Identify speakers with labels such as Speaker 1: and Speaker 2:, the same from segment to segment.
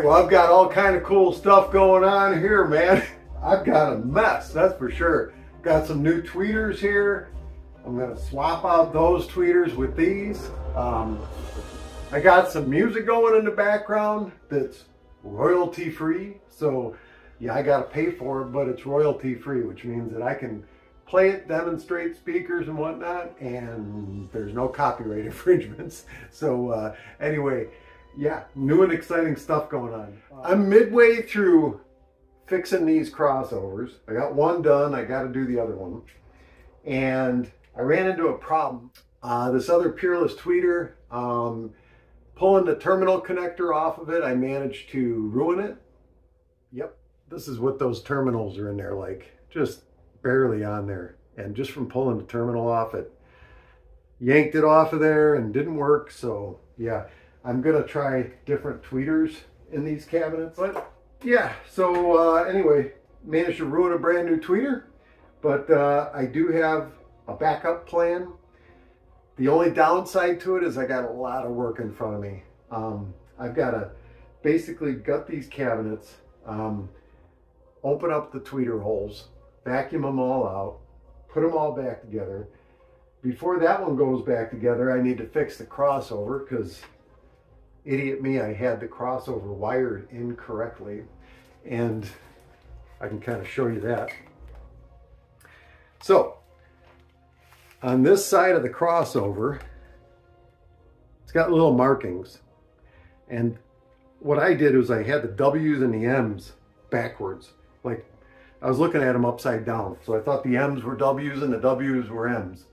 Speaker 1: well, I've got all kind of cool stuff going on here, man. I've got a mess, that's for sure. Got some new tweeters here. I'm gonna swap out those tweeters with these. I got some music going in the background that's royalty free. So yeah, I gotta pay for it, but it's royalty free, which means that I can play it, demonstrate speakers and whatnot, and there's no copyright infringements. So anyway, yeah, new and exciting stuff going on. I'm midway through fixing these crossovers. I got one done, I got to do the other one. And I ran into a problem. This other Peerless Tweeter, pulling the terminal connector off of it, I managed to ruin it. Yep, this is what those terminals are in there like, just barely on there. And just from pulling the terminal off, it yanked it off of there and didn't work. So yeah, I'm gonna try different tweeters in these cabinets. But yeah, so anyway, managed to ruin a brand new tweeter, but I do have a backup plan. The only downside to it is I got a lot of work in front of me. I've got to basically gut these cabinets, open up the tweeter holes, vacuum them all out, put them all back together. Before that one goes back together, I need to fix the crossover because idiot me, I had the crossover wired incorrectly, and I can kind of show you that. So on this side of the crossover, it's got little markings, and what I did was I had the W's and the M's backwards, like I was looking at them upside down. So I thought the M's were W's and the W's were M's,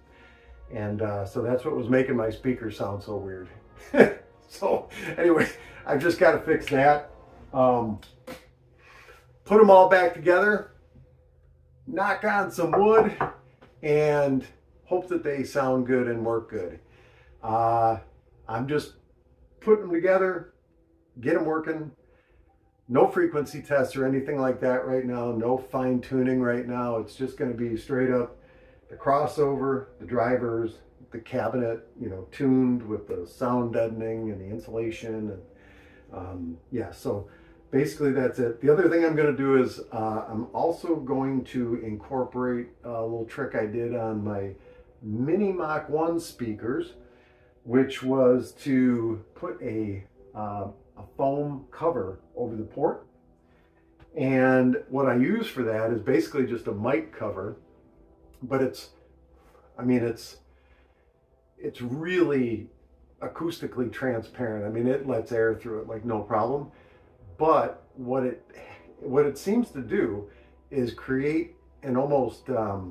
Speaker 1: and so that's what was making my speaker sound so weird. So anyway, I've just got to fix that. Put them all back together, knock on some wood, and hope that they sound good and work good. I'm just putting them together, get them working. No frequency tests or anything like that right now. No fine tuning right now. It's just going to be straight up the crossover, the drivers, the cabinet, you know, tuned with the sound deadening and the insulation, and yeah, so basically that's it. The other thing I'm going to do is I'm also going to incorporate a little trick I did on my Mini Mach 1 speakers, which was to put a foam cover over the port. And what I use for that is basically just a mic cover, but it's really acoustically transparent. I mean, it lets air through it like no problem. But what it seems to do is create an almost a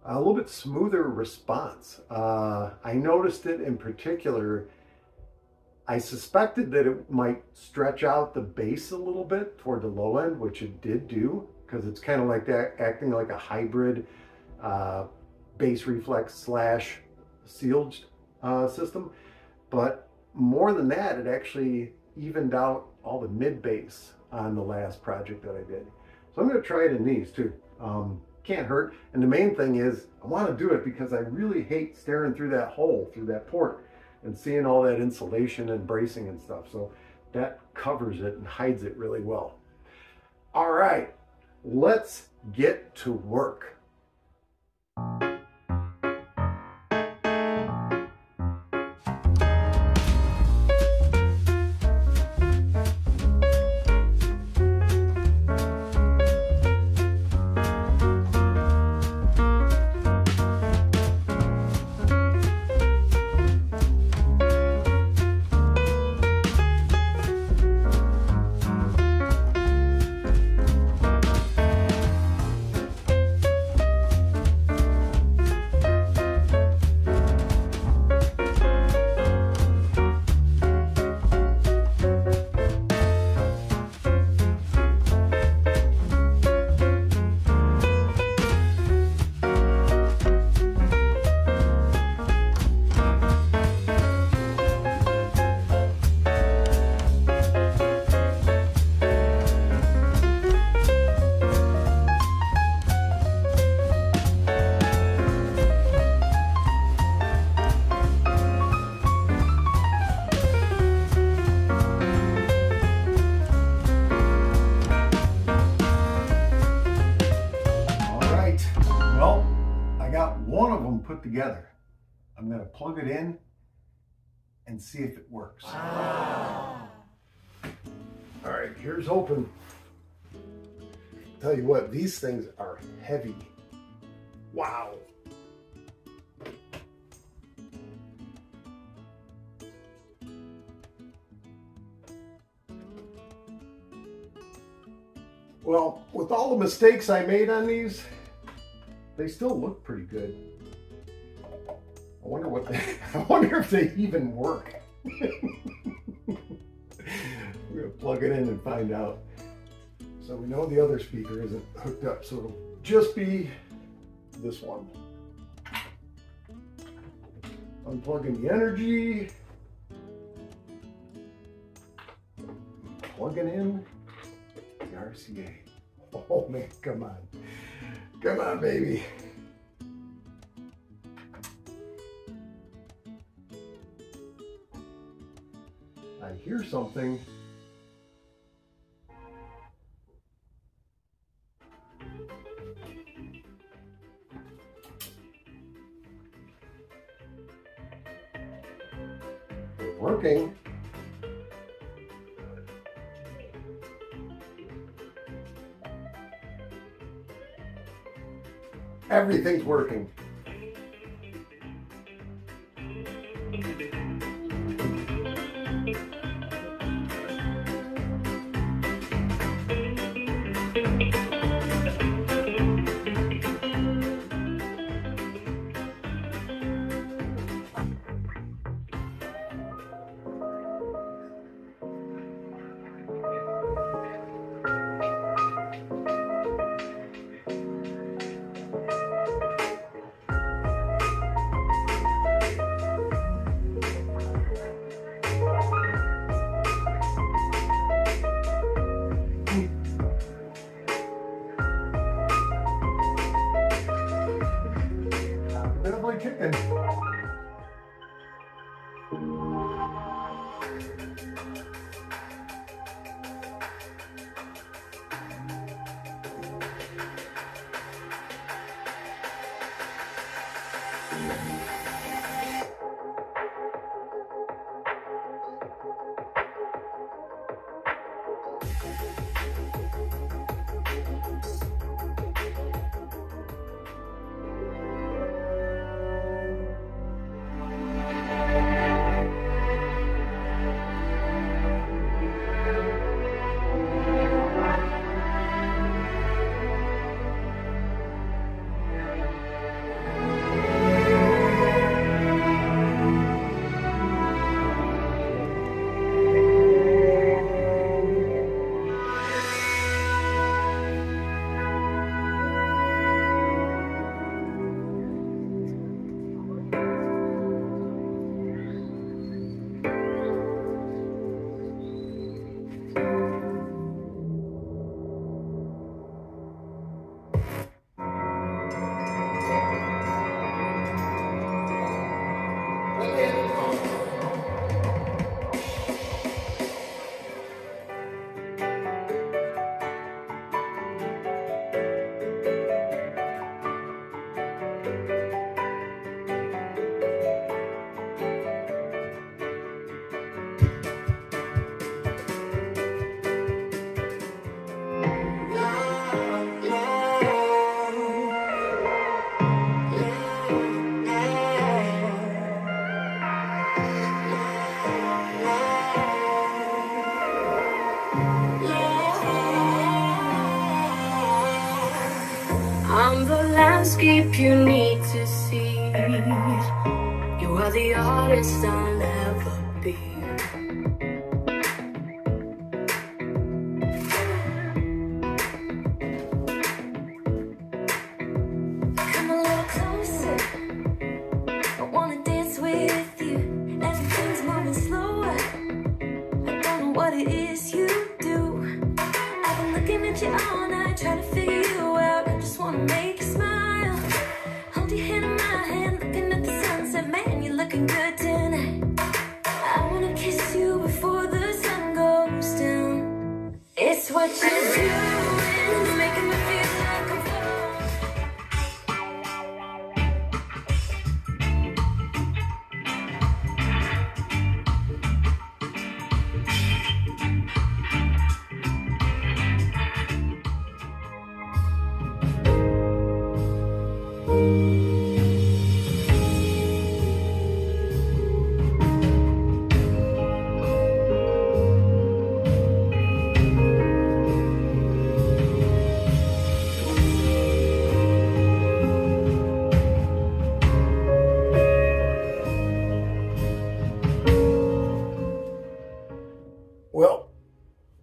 Speaker 1: little bit smoother response. I noticed it in particular. I suspected that it might stretch out the bass a little bit toward the low end, which it did do, because it's kind of like that, acting like a hybrid bass reflex slash sealed system. But more than that, it actually evened out all the mid bass on the last project that I did. So I'm going to try it in these too. Can't hurt. And the main thing is I want to do it because I really hate staring through that hole, through that port, and seeing all that insulation and bracing and stuff. So that covers it and hides it really well. All right, let's get to work. together. I'm going to plug it in and see if it works.
Speaker 2: Wow.
Speaker 1: All right, here's open. Tell you what, these things are heavy. Wow. Well, with all the mistakes I made on these, they still look pretty good. I wonder if they even work. We're gonna plug it in and find out. So we know the other speaker isn't hooked up, so it'll just be this one. Unplugging the energy. Plugging in the RCA. Oh man, come on. Come on, baby. I hear something. It's working. Everything's working. Definitely kicking.
Speaker 2: I'm the landscape you need to see. You are the artist I'll never be. Come a little closer, I wanna dance with you. Everything's moving slower, I don't know what it is you do. I've been looking at you all night, trying to figure you out. I just wanna make you smile. Hold your hand in my hand, looking at the sunset. Man, you're looking good tonight. I wanna kiss you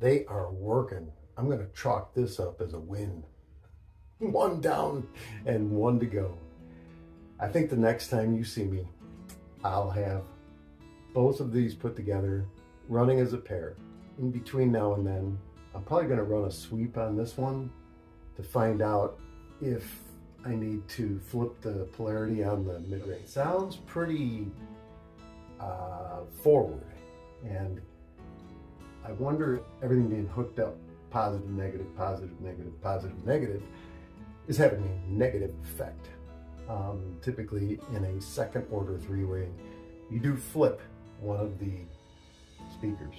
Speaker 1: they are working. I'm gonna chalk this up as a win. 1 down and 1 to go. I think the next time you see me, I'll have both of these put together, running as a pair. In between now and then, I'm probably gonna run a sweep on this one to find out if I need to flip the polarity on the mid-range. Sounds pretty forward, and I wonder if everything being hooked up, positive, negative, positive, negative, positive, negative, is having a negative effect. Typically in a second order three-way, you do flip one of the speakers.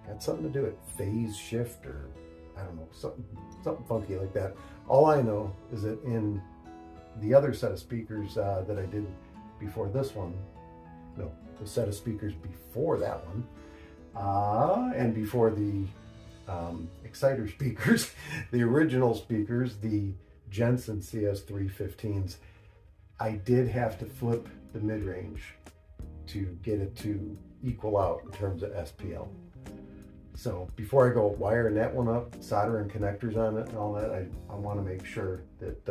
Speaker 1: Got something to do with phase shift, or I don't know, something funky like that. All I know is that in the other set of speakers that I did before this one, no, the set of speakers before that one, and before the exciter speakers, the original speakers, the Jensen CS-315s, I did have to flip the mid-range to get it to equal out in terms of SPL. So before I go wiring that one up, soldering connectors on it and all that, I want to make sure that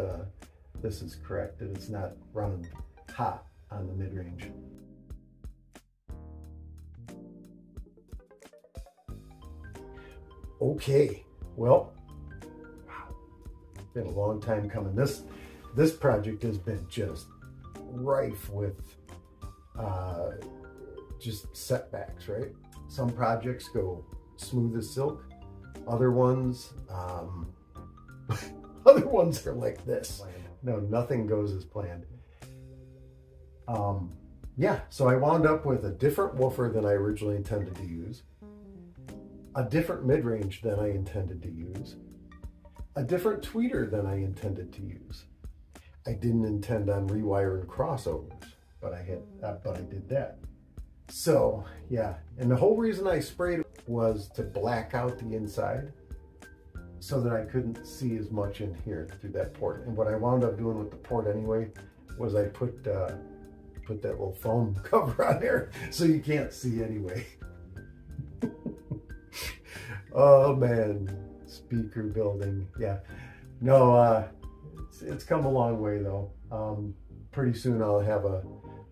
Speaker 1: this is correct, that it's not running hot on the mid-range. Okay, well, wow, it's been a long time coming. This project has been just rife with just setbacks, right? Some projects go smooth as silk. Other ones, other ones are like this. No, nothing goes as planned. Yeah, so I wound up with a different woofer than I originally intended to use, a different mid-range than I intended to use, a different tweeter than I intended to use. I didn't intend on rewiring crossovers, but I did that. So yeah, and the whole reason I sprayed was to black out the inside so that I couldn't see as much in here through that port. And what I wound up doing with the port anyway was I put that little foam cover on there so you can't see anyway. Oh man, speaker building. Yeah, no, it's come a long way though. Pretty soon I'll have a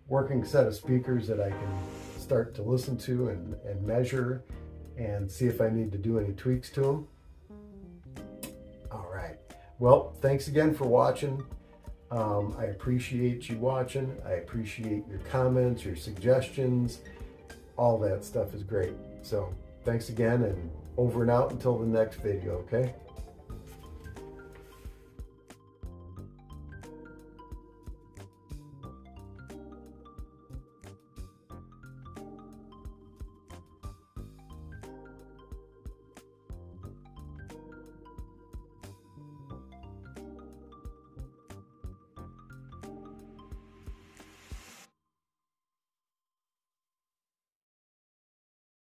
Speaker 1: working set of speakers that I can start to listen to and measure and see if I need to do any tweaks to them. All right, well, thanks again for watching. I appreciate you watching. I appreciate your comments, your suggestions. All that stuff is great. So thanks again, and over and out until the next video, okay?